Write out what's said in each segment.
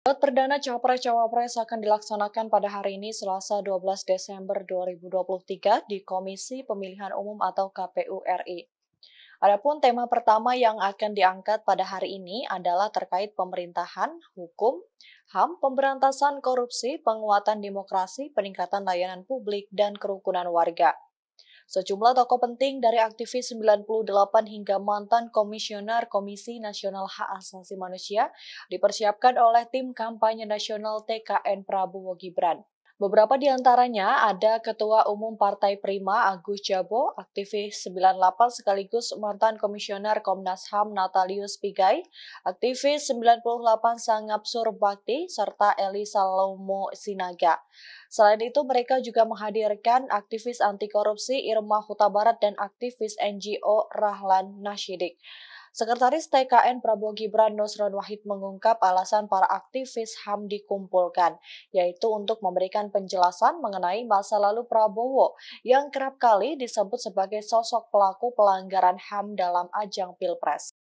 Debat perdana Capres-Cawapres akan dilaksanakan pada hari ini Selasa 12 Desember 2023 di Komisi Pemilihan Umum atau KPU RI. Adapun tema pertama yang akan diangkat pada hari ini adalah terkait pemerintahan, hukum, HAM, pemberantasan korupsi, penguatan demokrasi, peningkatan layanan publik, dan kerukunan warga. Sejumlah tokoh penting dari aktivis 98 hingga mantan komisioner Komisi Nasional Hak Asasi Manusia dipersiapkan oleh tim kampanye nasional TKN Prabowo Gibran. Beberapa di antaranya ada Ketua Umum Partai Prima Agus Jabo, aktivis 98 sekaligus mantan Komisioner Komnas HAM Natalius Pigai, aktivis 98 Sangap Surbakti, serta Eli Salomo Sinaga. Selain itu, mereka juga menghadirkan aktivis anti korupsi Irma Huta Barat dan aktivis NGO Rahlan Nasyidik. Sekretaris TKN Prabowo Gibran Nusron Wahid mengungkap alasan para aktivis HAM dikumpulkan, yaitu untuk memberikan penjelasan mengenai masa lalu Prabowo yang kerap kali disebut sebagai sosok pelaku pelanggaran HAM dalam ajang Pilpres.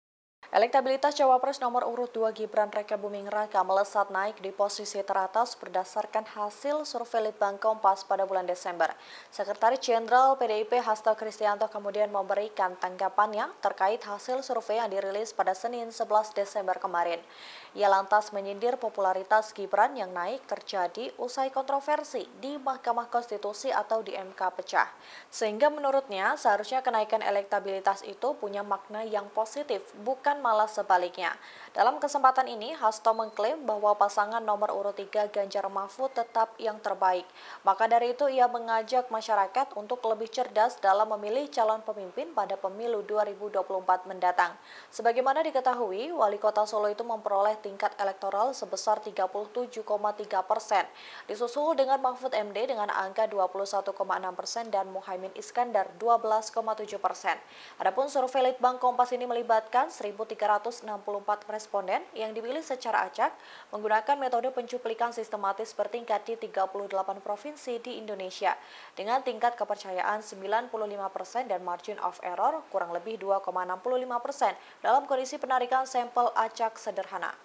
Elektabilitas Cawapres nomor urut 2 Gibran Raka Buming Raka melesat naik di posisi teratas berdasarkan hasil survei Litbang Kompas pada bulan Desember. Sekretaris Jenderal PDIP Hasto Kristianto kemudian memberikan tanggapannya terkait hasil survei yang dirilis pada Senin 11 Desember kemarin. Ia lantas menyindir popularitas Gibran yang naik terjadi usai kontroversi di Mahkamah Konstitusi atau di MK pecah. Sehingga menurutnya seharusnya kenaikan elektabilitas itu punya makna yang positif, bukan malah sebaliknya. Dalam kesempatan ini, Hasto mengklaim bahwa pasangan nomor urut 3 Ganjar Mahfud tetap yang terbaik. Maka dari itu ia mengajak masyarakat untuk lebih cerdas dalam memilih calon pemimpin pada pemilu 2024 mendatang. Sebagaimana diketahui, Wali Kota Solo itu memperoleh tingkat elektoral sebesar 37,3%, disusul dengan Mahfud MD dengan angka 21,6% dan Muhaimin Iskandar 12,7%. Adapun survei Litbang Kompas ini melibatkan 1.364 responden yang dipilih secara acak menggunakan metode pencuplikan sistematis bertingkat di 38 provinsi di Indonesia dengan tingkat kepercayaan 95% dan margin of error kurang lebih 2,65% dalam kondisi penarikan sampel acak sederhana.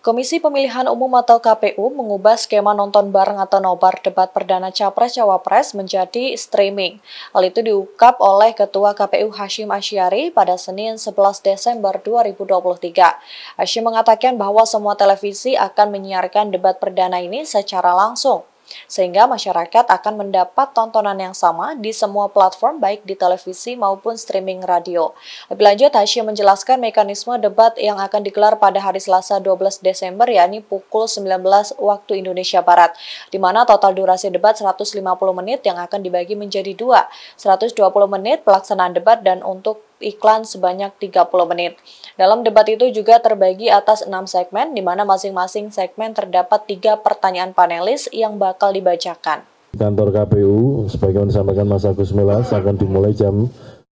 Komisi Pemilihan Umum atau KPU mengubah skema nonton bareng atau nobar debat perdana Capres-Cawapres menjadi streaming. Hal itu diungkap oleh Ketua KPU Hasyim Asyari pada Senin 11 Desember 2023. Hasyim mengatakan bahwa semua televisi akan menyiarkan debat perdana ini secara langsung, sehingga masyarakat akan mendapat tontonan yang sama di semua platform baik di televisi maupun streaming radio. Lebih lanjut, Hasyim menjelaskan mekanisme debat yang akan digelar pada hari Selasa 12 Desember yakni pukul 19 waktu Indonesia Barat, di mana total durasi debat 150 menit yang akan dibagi menjadi 120 menit pelaksanaan debat dan untuk iklan sebanyak 30 menit. Dalam debat itu juga terbagi atas 6 segmen, di mana masing-masing segmen terdapat 3 pertanyaan panelis yang bakal dibacakan. Kantor KPU, sebagaimana disampaikan Mas Agus Melas, akan dimulai jam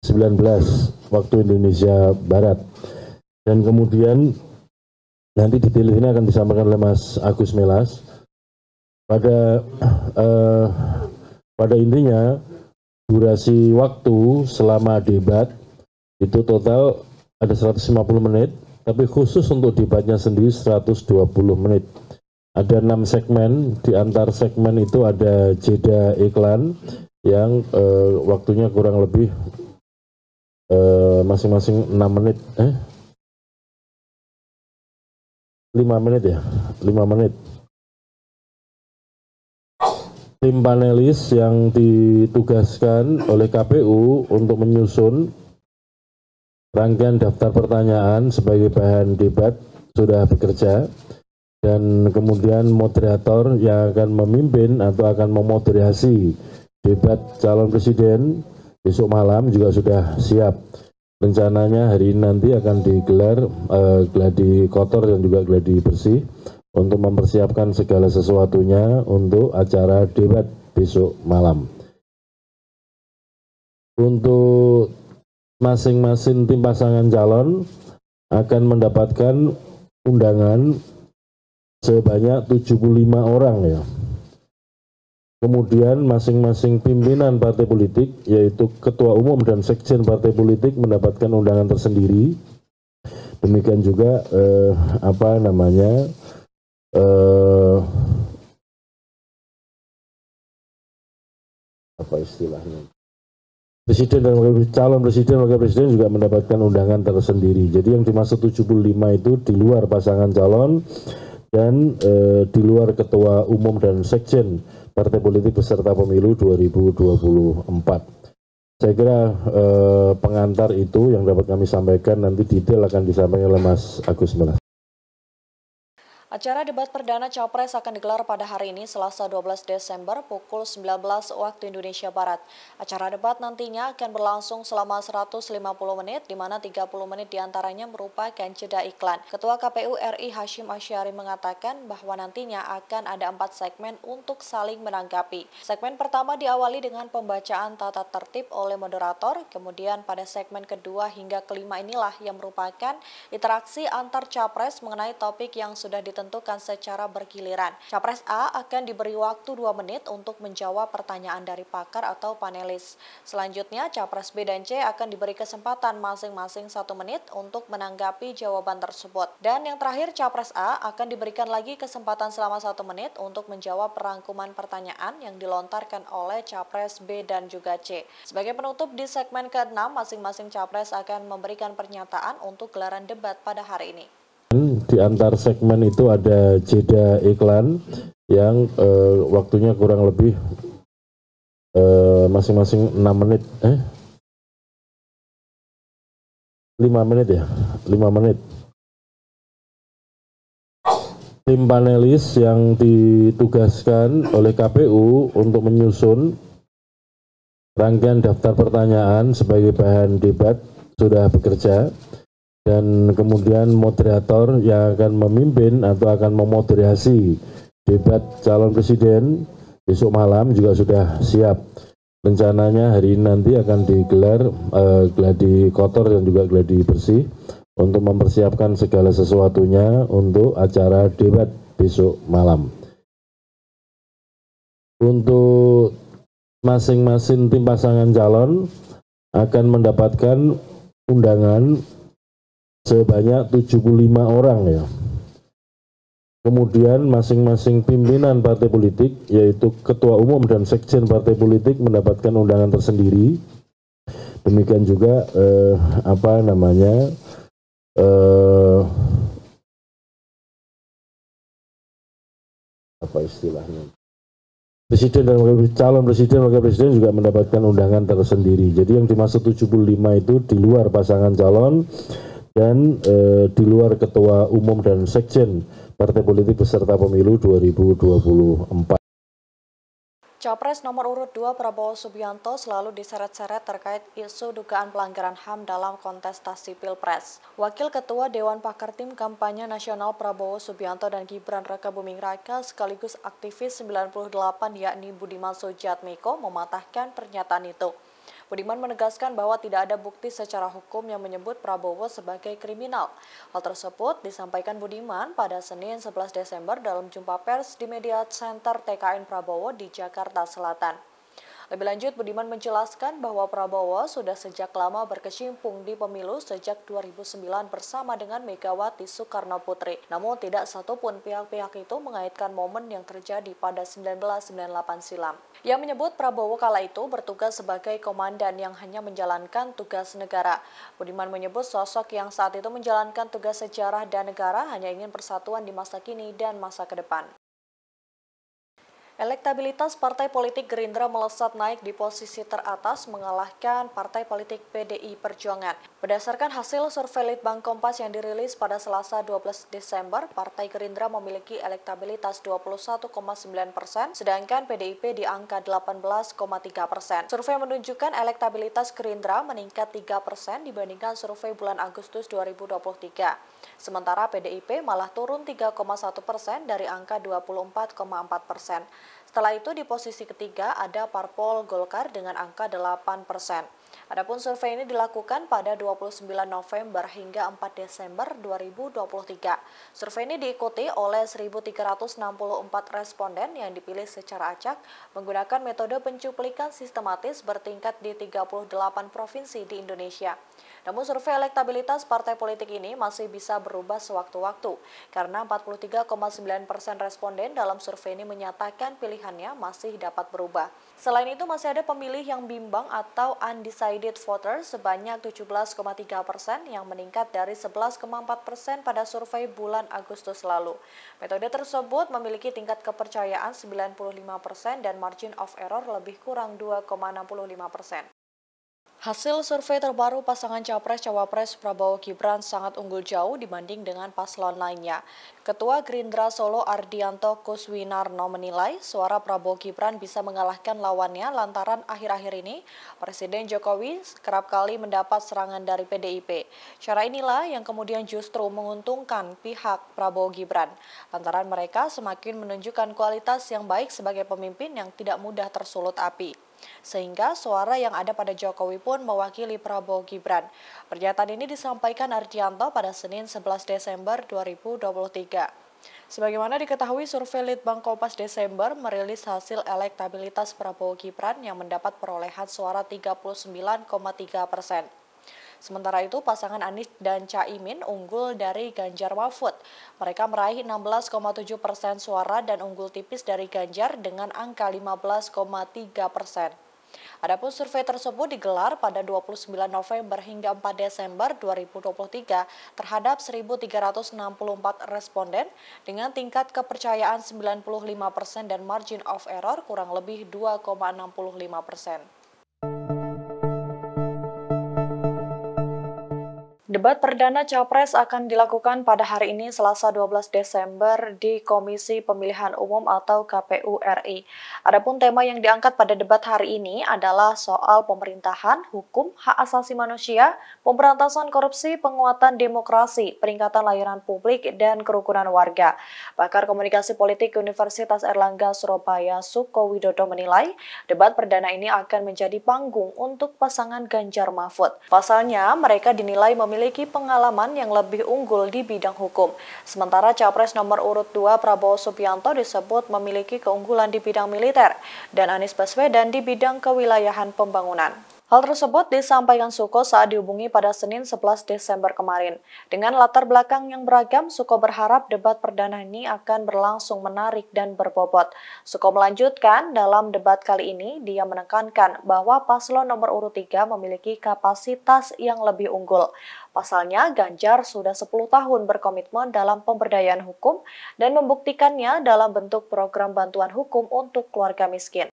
19 waktu Indonesia Barat. Dan kemudian nanti detail ini akan disampaikan oleh Mas Agus Melas. Pada intinya, durasi waktu selama debat itu total ada 150 menit, tapi khusus untuk debatnya sendiri 120 menit. Ada 6 segmen, di antar segmen itu ada jeda iklan yang waktunya kurang lebih masing-masing 6 menit. 5 menit ya, 5 menit. Tim panelis yang ditugaskan oleh KPU untuk menyusun rangkaian daftar pertanyaan sebagai bahan debat sudah bekerja, dan kemudian moderator yang akan memimpin atau akan memoderasi debat calon presiden besok malam juga sudah siap. Rencananya hari ini nanti akan digelar gladi kotor dan juga gladi bersih untuk mempersiapkan segala sesuatunya untuk acara debat besok malam. Untuk masing-masing tim pasangan calon akan mendapatkan undangan sebanyak 75 orang ya. Kemudian masing-masing pimpinan partai politik, yaitu ketua umum dan sekjen partai politik, mendapatkan undangan tersendiri. Demikian juga apa istilahnya, presiden dan calon presiden, wakil presiden juga mendapatkan undangan tersendiri. Jadi yang dimaksud 75 itu di luar pasangan calon dan di luar ketua umum dan sekjen partai politik peserta pemilu 2024. Saya kira pengantar itu yang dapat kami sampaikan, nanti detail akan disampaikan oleh Mas Agus Melas. Acara debat perdana Capres akan digelar pada hari ini Selasa 12 Desember pukul 19 waktu Indonesia Barat. Acara debat nantinya akan berlangsung selama 150 menit, di mana 30 menit diantaranya merupakan jeda iklan. Ketua KPU RI Hashim Asyari mengatakan bahwa nantinya akan ada 4 segmen untuk saling menanggapi. Segmen pertama diawali dengan pembacaan tata tertib oleh moderator, kemudian pada segmen kedua hingga kelima inilah yang merupakan interaksi antar Capres mengenai topik yang sudah ditentukan secara bergiliran. Capres A akan diberi waktu 2 menit untuk menjawab pertanyaan dari pakar atau panelis. Selanjutnya, Capres B dan C akan diberi kesempatan masing-masing 1 menit untuk menanggapi jawaban tersebut. Dan yang terakhir, Capres A akan diberikan lagi kesempatan selama 1 menit untuk menjawab perangkuman pertanyaan yang dilontarkan oleh Capres B dan juga C. Sebagai penutup di segmen ke-6, masing-masing Capres akan memberikan pernyataan untuk gelaran debat pada hari ini. Di antar segmen itu ada jeda iklan yang waktunya kurang lebih masing-masing 6 menit, 5 menit ya, 5 menit. Tim panelis yang ditugaskan oleh KPU untuk menyusun rangkaian daftar pertanyaan sebagai bahan debat sudah bekerja. Dan kemudian moderator yang akan memimpin atau akan memoderasi debat calon presiden besok malam juga sudah siap. Rencananya hari ini nanti akan digelar gladi kotor dan juga gladi bersih untuk mempersiapkan segala sesuatunya untuk acara debat besok malam. Untuk masing-masing tim pasangan calon akan mendapatkan undangan sebanyak 75 orang ya. Kemudian masing-masing pimpinan partai politik, yaitu ketua umum dan sekjen partai politik mendapatkan undangan tersendiri. Demikian juga apa istilahnya, presiden dan calon presiden, wakil presiden juga mendapatkan undangan tersendiri. Jadi yang dimaksud 75 itu di luar pasangan calon dan di luar ketua umum dan sekjen partai politik peserta pemilu 2024. Capres nomor urut 2 Prabowo Subianto selalu diseret-seret terkait isu dugaan pelanggaran HAM dalam kontestasi Pilpres. Wakil Ketua Dewan Pakar Tim Kampanye Nasional Prabowo Subianto dan Gibran Rakabuming Raka sekaligus aktivis 98 yakni Budiman Sujatmiko mematahkan pernyataan itu. Budiman menegaskan bahwa tidak ada bukti secara hukum yang menyebut Prabowo sebagai kriminal. Hal tersebut disampaikan Budiman pada Senin 11 Desember dalam jumpa pers di Media Center TKN Prabowo di Jakarta Selatan. Lebih lanjut, Budiman menjelaskan bahwa Prabowo sudah sejak lama berkecimpung di pemilu sejak 2009 bersama dengan Megawati Soekarno Putri. Namun tidak satupun pihak-pihak itu mengaitkan momen yang terjadi pada 1998 silam. Ia menyebut Prabowo kala itu bertugas sebagai komandan yang hanya menjalankan tugas negara. Budiman menyebut sosok yang saat itu menjalankan tugas sejarah dan negara hanya ingin persatuan di masa kini dan masa ke depan. Elektabilitas Partai Politik Gerindra melesat naik di posisi teratas mengalahkan Partai Politik PDI Perjuangan. Berdasarkan hasil survei Litbang Kompas yang dirilis pada Selasa 12 Desember, Partai Gerindra memiliki elektabilitas 21,9%, sedangkan PDIP di angka 18,3%. Survei menunjukkan elektabilitas Gerindra meningkat 3% dibandingkan survei bulan Agustus 2023. Sementara PDIP malah turun 3,1% dari angka 24,4%. Setelah itu di posisi ketiga ada Parpol Golkar dengan angka 8%. Adapun survei ini dilakukan pada 29 November hingga 4 Desember 2023. Survei ini diikuti oleh 1.364 responden yang dipilih secara acak menggunakan metode pencuplikan sistematis bertingkat di 38 provinsi di Indonesia. Namun survei elektabilitas partai politik ini masih bisa berubah sewaktu-waktu, karena 43,9% responden dalam survei ini menyatakan pilihannya masih dapat berubah. Selain itu masih ada pemilih yang bimbang atau undecided voters sebanyak 17,3% yang meningkat dari 11,4% pada survei bulan Agustus lalu. Metode tersebut memiliki tingkat kepercayaan 95% dan margin of error lebih kurang 2,65%. Hasil survei terbaru pasangan Capres-Cawapres Prabowo Gibran sangat unggul jauh dibanding dengan paslon lainnya. Ketua Gerindra Solo Ardianto Kuswinarno menilai suara Prabowo Gibran bisa mengalahkan lawannya lantaran akhir-akhir ini Presiden Jokowi kerap kali mendapat serangan dari PDIP. Cara inilah yang kemudian justru menguntungkan pihak Prabowo Gibran, lantaran mereka semakin menunjukkan kualitas yang baik sebagai pemimpin yang tidak mudah tersulut api. Sehingga suara yang ada pada Jokowi pun mewakili Prabowo Gibran. Pernyataan ini disampaikan Ardianto pada Senin 11 Desember 2023. Sebagaimana diketahui, survei Litbang Kompas Desember merilis hasil elektabilitas Prabowo Gibran yang mendapat perolehan suara 39,3%. Sementara itu, pasangan Anies dan Caimin unggul dari Ganjar Mahfud. Mereka meraih 16,7% suara dan unggul tipis dari Ganjar dengan angka 15,3%. Adapun survei tersebut digelar pada 29 November hingga 4 Desember 2023 terhadap 1.364 responden dengan tingkat kepercayaan 95% dan margin of error kurang lebih 2,65%. Debat perdana Capres akan dilakukan pada hari ini Selasa 12 Desember di Komisi Pemilihan Umum atau KPU RI. Adapun tema yang diangkat pada debat hari ini adalah soal pemerintahan, hukum, hak asasi manusia, pemberantasan korupsi, penguatan demokrasi, peningkatan layanan publik, dan kerukunan warga. Pakar Komunikasi Politik Universitas Airlangga Surabaya Suko Widodo menilai debat perdana ini akan menjadi panggung untuk pasangan Ganjar Mahfud. Pasalnya, mereka dinilai memiliki pengalaman yang lebih unggul di bidang hukum. Sementara Capres nomor urut 2 Prabowo Subianto disebut memiliki keunggulan di bidang militer dan Anies Baswedan di bidang kewilayahan pembangunan. Hal tersebut disampaikan Suko saat dihubungi pada Senin 11 Desember kemarin. Dengan latar belakang yang beragam, Suko berharap debat perdana ini akan berlangsung menarik dan berbobot. Suko melanjutkan, dalam debat kali ini dia menekankan bahwa paslon nomor urut 3 memiliki kapasitas yang lebih unggul. Pasalnya, Ganjar sudah 10 tahun berkomitmen dalam pemberdayaan hukum dan membuktikannya dalam bentuk program bantuan hukum untuk keluarga miskin.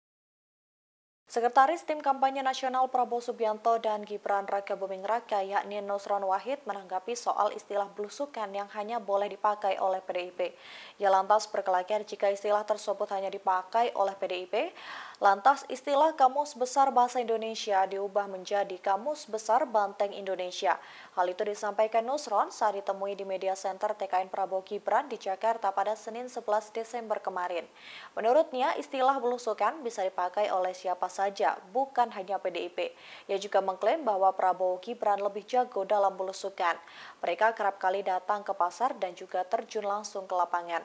Sekretaris Tim Kampanye Nasional Prabowo Subianto dan Gibran Rakabuming Raka yakni Nusron Wahid menanggapi soal istilah belusukan yang hanya boleh dipakai oleh PDIP. Ia lantas berkelakar jika istilah tersebut hanya dipakai oleh PDIP, lantas istilah Kamus Besar Bahasa Indonesia diubah menjadi Kamus Besar Banteng Indonesia. Hal itu disampaikan Nusron saat ditemui di Media Center TKN Prabowo Gibran di Jakarta pada Senin 11 Desember kemarin. Menurutnya, istilah belusukan bisa dipakai oleh siapa saja, bukan hanya PDIP. Ia juga mengklaim bahwa Prabowo Gibran lebih jago dalam belusukan. Mereka kerap kali datang ke pasar dan juga terjun langsung ke lapangan.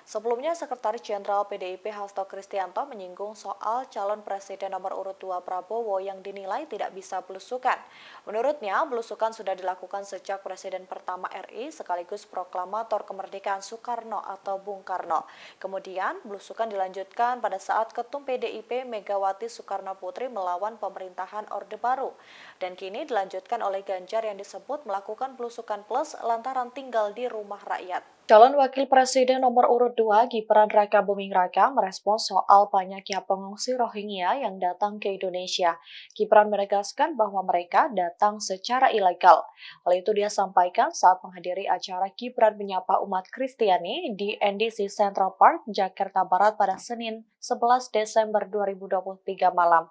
Sebelumnya, Sekretaris Jenderal PDIP Hasto Kristianto menyinggung soal calon presiden nomor urut 2 Prabowo yang dinilai tidak bisa belusukan. Menurutnya, belusukan sudah dilakukan sejak Presiden pertama RI sekaligus proklamator kemerdekaan Soekarno atau Bung Karno. Kemudian, belusukan dilanjutkan pada saat Ketum PDIP Megawati Soekarno Putri melawan pemerintahan Orde Baru. Dan kini dilanjutkan oleh Ganjar yang disebut melakukan belusukan plus lantaran tinggal di rumah rakyat. Calon Wakil Presiden nomor urut 2 Gibran Rakabuming Raka merespons soal banyaknya pengungsi Rohingya yang datang ke Indonesia. Gibran menegaskan bahwa mereka datang secara ilegal. Hal itu dia sampaikan saat menghadiri acara Gibran menyapa umat Kristiani di NDC Central Park, Jakarta Barat pada Senin 11 Desember 2023 malam.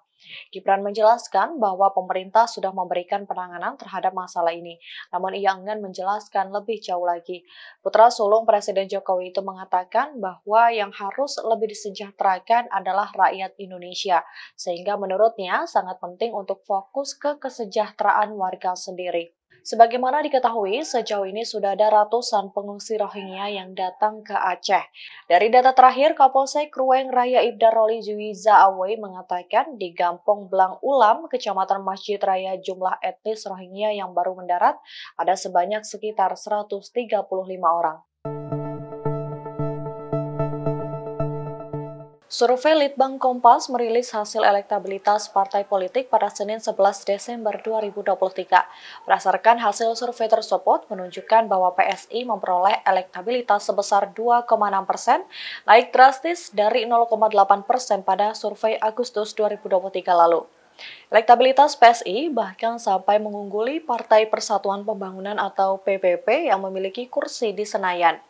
Gibran menjelaskan bahwa pemerintah sudah memberikan penanganan terhadap masalah ini, namun ia enggan menjelaskan lebih jauh lagi. Putra sulung Presiden Jokowi itu mengatakan bahwa yang harus lebih disejahterakan adalah rakyat Indonesia, sehingga menurutnya sangat penting untuk fokus ke kesejahteraan warga sendiri. Sebagaimana diketahui, sejauh ini sudah ada ratusan pengungsi Rohingya yang datang ke Aceh. Dari data terakhir, Kapolsek Ruweng Raya Ibda Roli Juwiza Awei mengatakan di Gampong Blang Ulam, Kecamatan Masjid Raya, jumlah etnis Rohingya yang baru mendarat ada sebanyak sekitar 135 orang. Survei Litbang Kompas merilis hasil elektabilitas partai politik pada Senin 11 Desember 2023. Berdasarkan hasil survei tersebut menunjukkan bahwa PSI memperoleh elektabilitas sebesar 2,6%, naik drastis dari 0,8% pada survei Agustus 2023 lalu. Elektabilitas PSI bahkan sampai mengungguli Partai Persatuan Pembangunan atau PPP yang memiliki kursi di Senayan.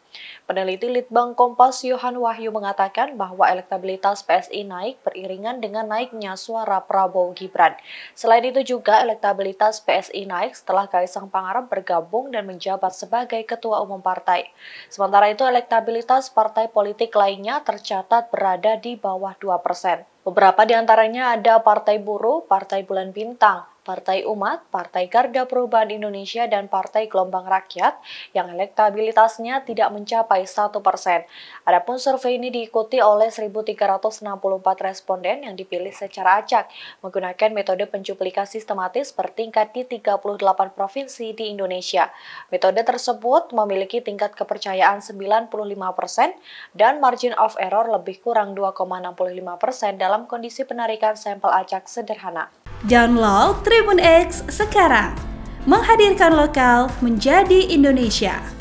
Peneliti Litbang Kompas Yohan Wahyu mengatakan bahwa elektabilitas PSI naik beriringan dengan naiknya suara Prabowo Gibran. Selain itu juga elektabilitas PSI naik setelah Kaisang Pangarep bergabung dan menjabat sebagai Ketua Umum Partai. Sementara itu elektabilitas partai politik lainnya tercatat berada di bawah 2%. Beberapa di antaranya ada Partai Buruh, Partai Bulan Bintang, Partai Umat, Partai Garda Perubahan Indonesia, dan Partai Gelombang Rakyat yang elektabilitasnya tidak mencapai 1%. Adapun survei ini diikuti oleh 1.364 responden yang dipilih secara acak menggunakan metode pencuplikan sistematis bertingkat di 38 provinsi di Indonesia. Metode tersebut memiliki tingkat kepercayaan 95% dan margin of error lebih kurang 2,65% dalam kondisi penarikan sampel acak sederhana. Download Tribun X sekarang, menghadirkan lokal menjadi Indonesia.